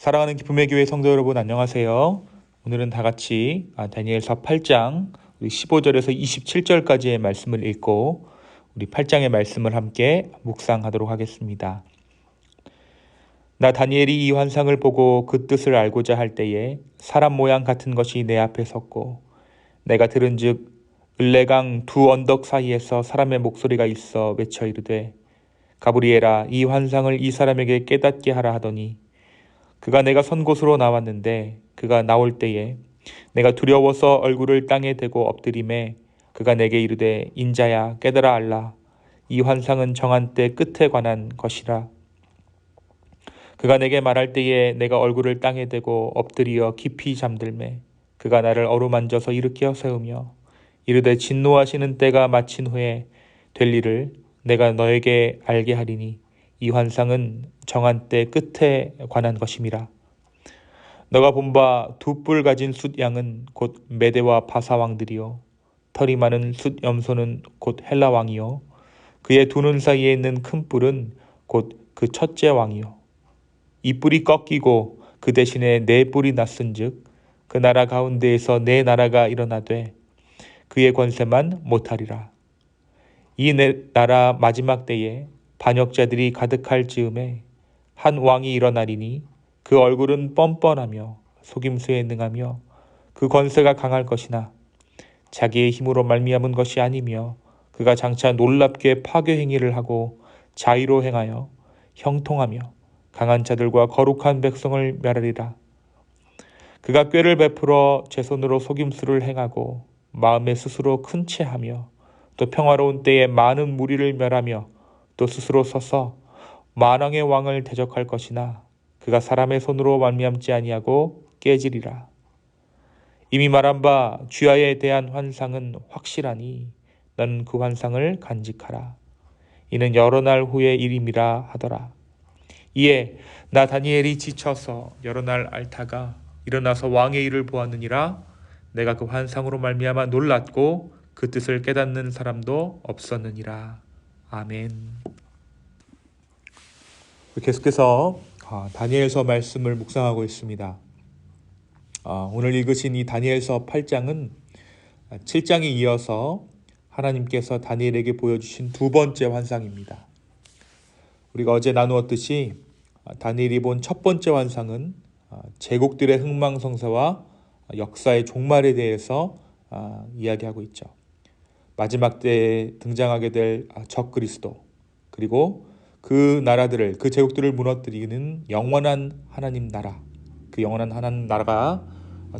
사랑하는 기쁨의 교회 성도 여러분, 안녕하세요. 오늘은 다 같이 다니엘서 8장 15절에서 27절까지의 말씀을 읽고 우리 8장의 말씀을 함께 묵상하도록 하겠습니다. 나 다니엘이 이 환상을 보고 그 뜻을 알고자 할 때에 사람 모양 같은 것이 내 앞에 섰고 내가 들은즉 을레강 두 언덕 사이에서 사람의 목소리가 있어 외쳐 이르되 가브리엘아, 이 환상을 이 사람에게 깨닫게 하라 하더니 그가 내가 선 곳으로 나왔는데 그가 나올 때에 내가 두려워서 얼굴을 땅에 대고 엎드림에 그가 내게 이르되 인자야 깨달아 알라. 이 환상은 정한 때 끝에 관한 것이라. 그가 내게 말할 때에 내가 얼굴을 땅에 대고 엎드리어 깊이 잠들매 그가 나를 어루만져서 일으켜 세우며 이르되 진노하시는 때가 마친 후에 될 일을 내가 너에게 알게 하리니 이 환상은 정한 때 끝에 관한 것임이라. 너가 본 바 두 뿔 가진 숫양은 곧 메대와 바사 왕들이요 털이 많은 숫 염소는 곧 헬라 왕이요 그의 두 눈 사이에 있는 큰 뿔은 곧 그 첫째 왕이요 이 뿔이 꺾이고 그 대신에 네 뿔이 났은즉 그 나라 가운데에서 네 나라가 일어나되 그의 권세만 못하리라. 이 네 나라 마지막 때에 반역자들이 가득할 즈음에 한 왕이 일어나리니 그 얼굴은 뻔뻔하며 속임수에 능하며 그 권세가 강할 것이나 자기의 힘으로 말미암은 것이 아니며 그가 장차 놀랍게 파괴 행위를 하고 자의로 행하여 형통하며 강한 자들과 거룩한 백성을 멸하리라. 그가 꾀를 베풀어 제 손으로 속임수를 행하고 마음에 스스로 큰 채하며 또 평화로운 때에 많은 무리를 멸하며 또 스스로 서서 만왕의 왕을 대적할 것이나 그가 사람의 손으로 말미암지 아니하고 깨지리라. 이미 말한 바 주야에 대한 환상은 확실하니 너는 그 환상을 간직하라. 이는 여러 날 후의 일임이라 하더라. 이에 나 다니엘이 지쳐서 여러 날 앓다가 일어나서 왕의 일을 보았느니라. 내가 그 환상으로 말미암아 놀랐고 그 뜻을 깨닫는 사람도 없었느니라. 아멘. 계속해서 다니엘서 말씀을 묵상하고 있습니다. 오늘 읽으신 이 다니엘서 8장은 7장에 이어서 하나님께서 다니엘에게 보여주신 두 번째 환상입니다. 우리가 어제 나누었듯이 다니엘이 본 첫 번째 환상은 제국들의 흥망성쇠와 역사의 종말에 대해서 이야기하고 있죠. 마지막 때에 등장하게 될 적그리스도, 그리고 그 나라들을, 그 제국들을 무너뜨리는 영원한 하나님 나라, 그 영원한 하나님 나라가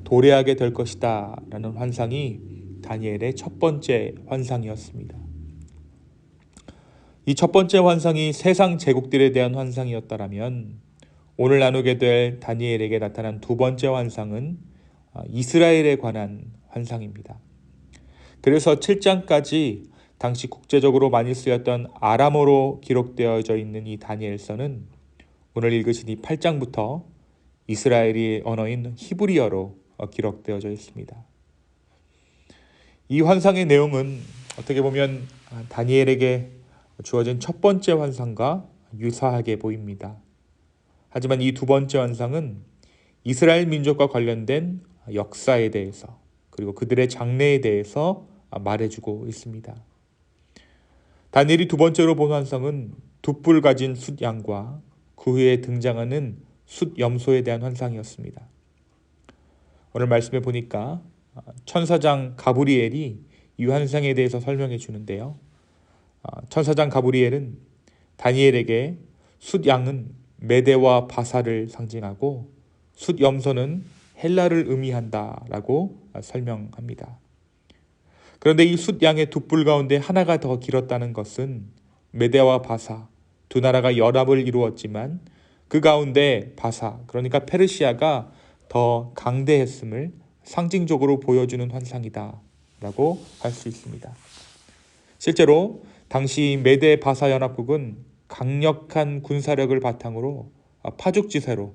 도래하게 될 것이다 라는 환상이 다니엘의 첫 번째 환상이었습니다. 이 첫 번째 환상이 세상 제국들에 대한 환상이었다면 오늘 나누게 될 다니엘에게 나타난 두 번째 환상은 이스라엘에 관한 환상입니다. 그래서 7장까지 당시 국제적으로 많이 쓰였던 아람어로 기록되어져 있는 이 다니엘서는 오늘 읽으신 이 8장부터 이스라엘의 언어인 히브리어로 기록되어져 있습니다. 이 환상의 내용은 어떻게 보면 다니엘에게 주어진 첫 번째 환상과 유사하게 보입니다. 하지만 이 두 번째 환상은 이스라엘 민족과 관련된 역사에 대해서 그리고 그들의 장래에 대해서 말해주고 있습니다. 다니엘이 두 번째로 본 환상은 두 뿔 가진 숫양과 그 후에 등장하는 숫염소에 대한 환상이었습니다. 오늘 말씀에 보니까 천사장 가브리엘이 이 환상에 대해서 설명해 주는데요. 천사장 가브리엘은 다니엘에게 숫양은 메대와 바사를 상징하고 숫염소는 헬라를 의미한다라고 설명합니다. 그런데 이 숫양의 두 뿔 가운데 하나가 더 길었다는 것은 메대와 바사 두 나라가 연합을 이루었지만 그 가운데 바사, 그러니까 페르시아가 더 강대했음을 상징적으로 보여주는 환상이다 라고 할 수 있습니다. 실제로 당시 메대 바사 연합국은 강력한 군사력을 바탕으로 파죽지세로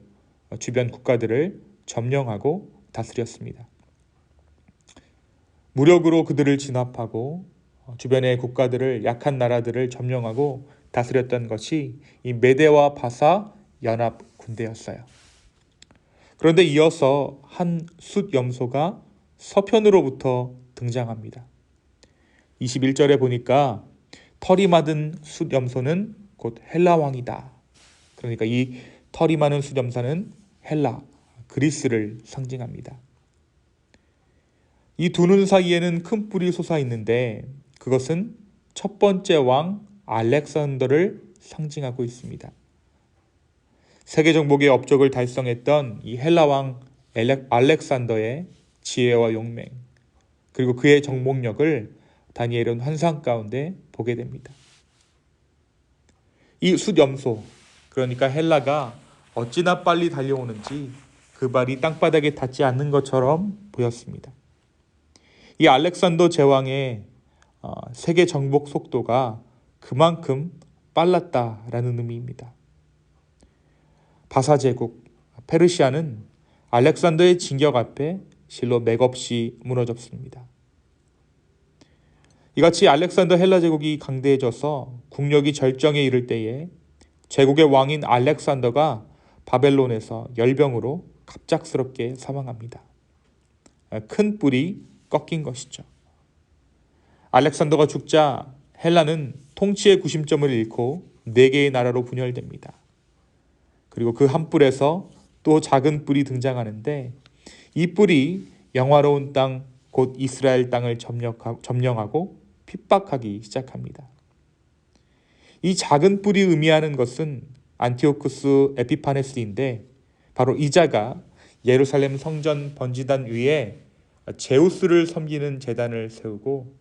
주변 국가들을 점령하고 다스렸습니다. 무력으로 그들을 진압하고 주변의 국가들을, 약한 나라들을 점령하고 다스렸던 것이 이 메대와 바사 연합 군대였어요. 그런데 이어서 한 숫염소가 서편으로부터 등장합니다. 21절에 보니까 털이 많은 숫염소는 곧 헬라 왕이다. 그러니까 이 털이 많은 숫염소는 헬라, 그리스를 상징합니다. 이 두 눈 사이에는 큰 뿔이 솟아 있는데 그것은 첫 번째 왕 알렉산더를 상징하고 있습니다. 세계 정복의 업적을 달성했던 이 헬라 왕 알렉산더의 지혜와 용맹, 그리고 그의 정복력을 다니엘은 환상 가운데 보게 됩니다. 이 숫염소, 그러니까 헬라가 어찌나 빨리 달려오는지 그 발이 땅바닥에 닿지 않는 것처럼 보였습니다. 이 알렉산더 제왕의 세계 정복 속도가 그만큼 빨랐다라는 의미입니다. 바사 제국, 페르시아는 알렉산더의 진격 앞에 실로 맥없이 무너졌습니다. 이같이 알렉산더 헬라 제국이 강대해져서 국력이 절정에 이를 때에 제국의 왕인 알렉산더가 바벨론에서 열병으로 갑작스럽게 사망합니다. 큰 뿔이 꺾인 것이죠. 알렉산더가 죽자 헬라는 통치의 구심점을 잃고 4개의 나라로 분열됩니다. 그리고 그 한 뿔에서 또 작은 뿔이 등장하는데 이 뿔이 영화로운 땅, 곧 이스라엘 땅을 점령하고 핍박하기 시작합니다. 이 작은 뿔이 의미하는 것은 안티오쿠스 에피파네스인데 바로 이 자가 예루살렘 성전 번지단 위에 제우스를 섬기는 제단을 세우고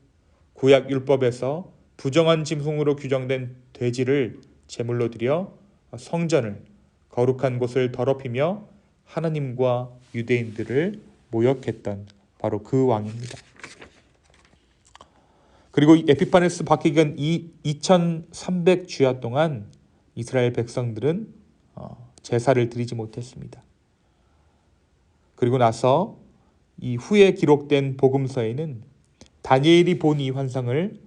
구약 율법에서 부정한 짐승으로 규정된 돼지를 제물로 드려 성전을, 거룩한 곳을 더럽히며 하나님과 유대인들을 모욕했던 바로 그 왕입니다. 그리고 에피파네스 박해기간 2300주야 동안 이스라엘 백성들은 제사를 드리지 못했습니다. 그리고 나서 이 후에 기록된 복음서에는 다니엘이 본 이 환상을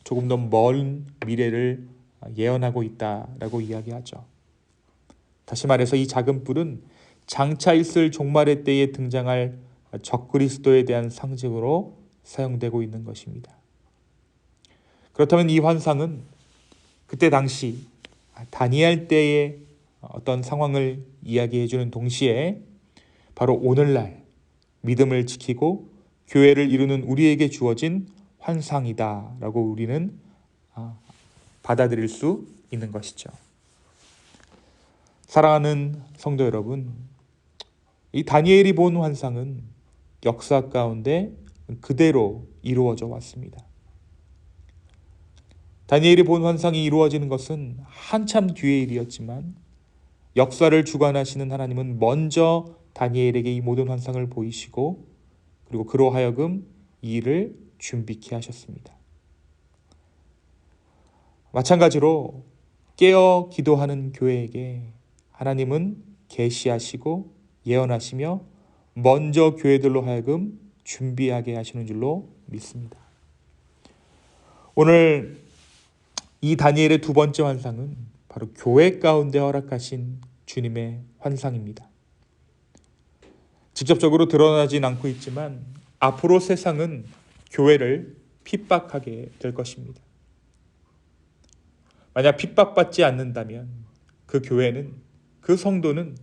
조금 더 먼 미래를 예언하고 있다라고 이야기하죠. 다시 말해서 이 작은 뿔은 장차 있을 종말의 때에 등장할 적그리스도에 대한 상징으로 사용되고 있는 것입니다. 그렇다면 이 환상은 그때 당시 다니엘 때의 어떤 상황을 이야기해 주는 동시에 바로 오늘날 믿음을 지키고 교회를 이루는 우리에게 주어진 환상이다라고 우리는 받아들일 수 있는 것이죠. 사랑하는 성도 여러분, 이 다니엘이 본 환상은 역사 가운데 그대로 이루어져 왔습니다. 다니엘이 본 환상이 이루어지는 것은 한참 뒤의 일이었지만 역사를 주관하시는 하나님은 먼저 다니엘에게 이 모든 환상을 보이시고 그리고 그로 하여금 이 일을 준비케 하셨습니다. 마찬가지로 깨어 기도하는 교회에게 하나님은 계시하시고 예언하시며 먼저 교회들로 하여금 준비하게 하시는 줄로 믿습니다. 오늘 이 다니엘의 두 번째 환상은 바로 교회 가운데 허락하신 주님의 환상입니다. 직접적으로 드러나진 않고 있지만 앞으로 세상은 교회를 핍박하게 될 것입니다. 만약 핍박받지 않는다면 그 교회는, 그 성도는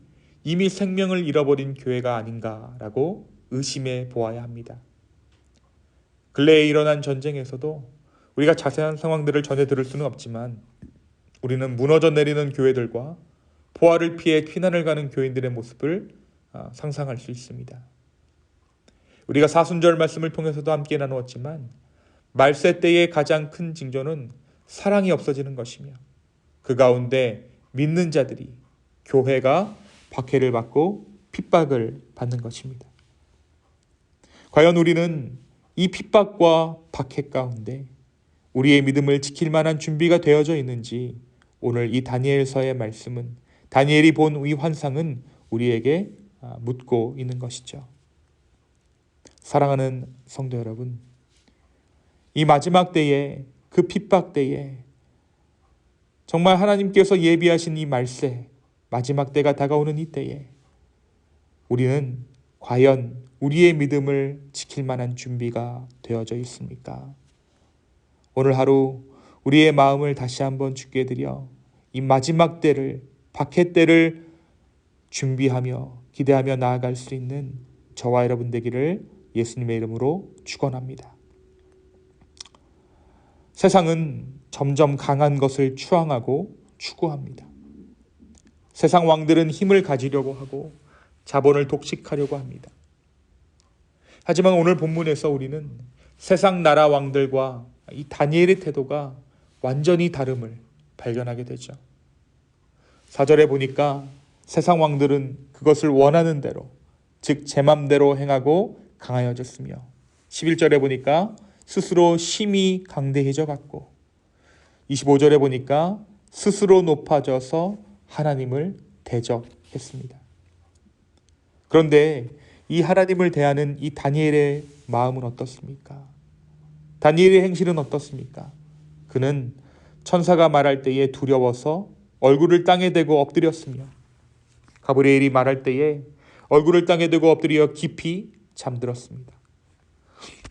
이미 생명을 잃어버린 교회가 아닌가라고 의심해 보아야 합니다. 근래에 일어난 전쟁에서도 우리가 자세한 상황들을 전해 들을 수는 없지만 우리는 무너져 내리는 교회들과 포화를 피해 피난을 가는 교인들의 모습을 상상할 수 있습니다. 우리가 사순절 말씀을 통해서도 함께 나누었지만 말세 때의 가장 큰 징조는 사랑이 없어지는 것이며 그 가운데 믿는 자들이, 교회가 박해를 받고 핍박을 받는 것입니다. 과연 우리는 이 핍박과 박해 가운데 우리의 믿음을 지킬 만한 준비가 되어져 있는지 오늘 이 다니엘서의 말씀은, 다니엘이 본 이 환상은 우리에게 묻고 있는 것이죠. 사랑하는 성도 여러분, 이 마지막 때에, 그 핍박 때에 정말 하나님께서 예비하신 이 말세, 마지막 때가 다가오는 이 때에 우리는 과연 우리의 믿음을 지킬 만한 준비가 되어져 있습니까? 오늘 하루 우리의 마음을 다시 한번 주께 드려 이 마지막 때를, 박해 때를 준비하며 기대하며 나아갈 수 있는 저와 여러분 되기를 예수님의 이름으로 축원합니다. 세상은 점점 강한 것을 추앙하고 추구합니다. 세상 왕들은 힘을 가지려고 하고 자본을 독식하려고 합니다. 하지만 오늘 본문에서 우리는 세상 나라 왕들과 이 다니엘의 태도가 완전히 다름을 발견하게 되죠. 4절에 보니까 세상 왕들은 그것을 원하는 대로, 즉 제 맘대로 행하고 강하여졌으며, 11절에 보니까 스스로 심히 강대해져 갔고, 25절에 보니까 스스로 높아져서 하나님을 대적했습니다. 그런데 이 하나님을 대하는 이 다니엘의 마음은 어떻습니까? 다니엘의 행실은 어떻습니까? 그는 천사가 말할 때에 두려워서 얼굴을 땅에 대고 엎드렸으며, 가브리엘이 말할 때에 얼굴을 땅에 대고 엎드려 깊이 잠들었습니다.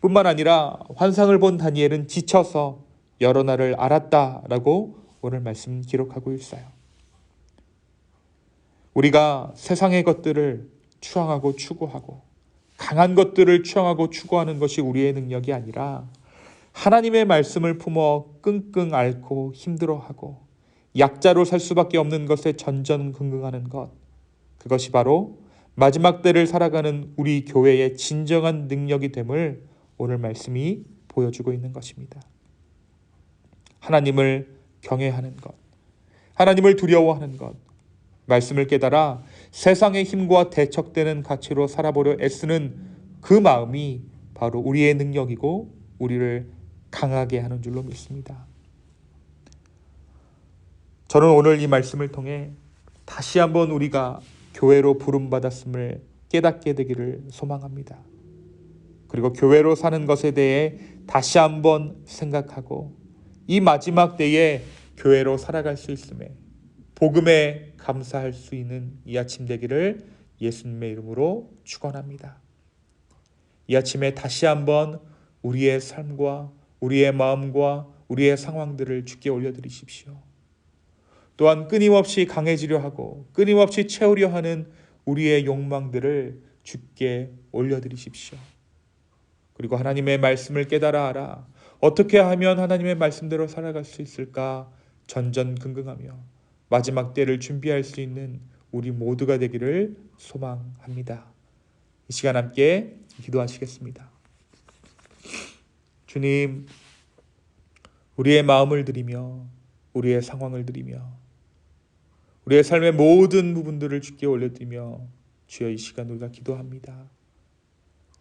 뿐만 아니라 환상을 본 다니엘은 지쳐서 여러 날을 앓았다라고 오늘 말씀 기록하고 있어요. 우리가 세상의 것들을 추앙하고 추구하고 강한 것들을 추앙하고 추구하는 것이 우리의 능력이 아니라 하나님의 말씀을 품어 끙끙 앓고 힘들어하고 약자로 살 수밖에 없는 것에 전전긍긍하는 것, 그것이 바로 마지막 때를 살아가는 우리 교회의 진정한 능력이 됨을 오늘 말씀이 보여주고 있는 것입니다. 하나님을 경외하는 것, 하나님을 두려워하는 것, 말씀을 깨달아 세상의 힘과 대척되는 가치로 살아보려 애쓰는 그 마음이 바로 우리의 능력이고 우리를 강하게 하는 줄로 믿습니다. 저는 오늘 이 말씀을 통해 다시 한번 우리가 교회로 부름받았음을 깨닫게 되기를 소망합니다. 그리고 교회로 사는 것에 대해 다시 한번 생각하고 이 마지막 때에 교회로 살아갈 수 있음에 복음에 감사할 수 있는 이 아침 되기를 예수님의 이름으로 축원합니다. 이 아침에 다시 한번 우리의 삶과 우리의 마음과 우리의 상황들을 주께 올려드리십시오. 또한 끊임없이 강해지려 하고 끊임없이 채우려 하는 우리의 욕망들을 주께 올려드리십시오. 그리고 하나님의 말씀을 깨달아 알아 어떻게 하면 하나님의 말씀대로 살아갈 수 있을까 전전긍긍하며 마지막 때를 준비할 수 있는 우리 모두가 되기를 소망합니다. 이 시간 함께 기도하시겠습니다. 주님, 우리의 마음을 드리며 우리의 상황을 드리며 우리의 삶의 모든 부분들을 주께 올려드리며 주여 이 시간 우리가 기도합니다.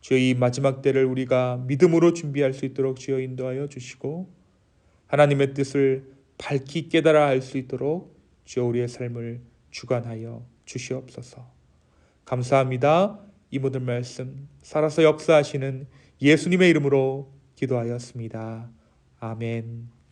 주여 이 마지막 때를 우리가 믿음으로 준비할 수 있도록 주여 인도하여 주시고 하나님의 뜻을 밝히 깨달아 알 수 있도록 주여 우리의 삶을 주관하여 주시옵소서. 감사합니다. 이 모든 말씀 살아서 역사하시는 예수님의 이름으로 기도하였습니다. 아멘.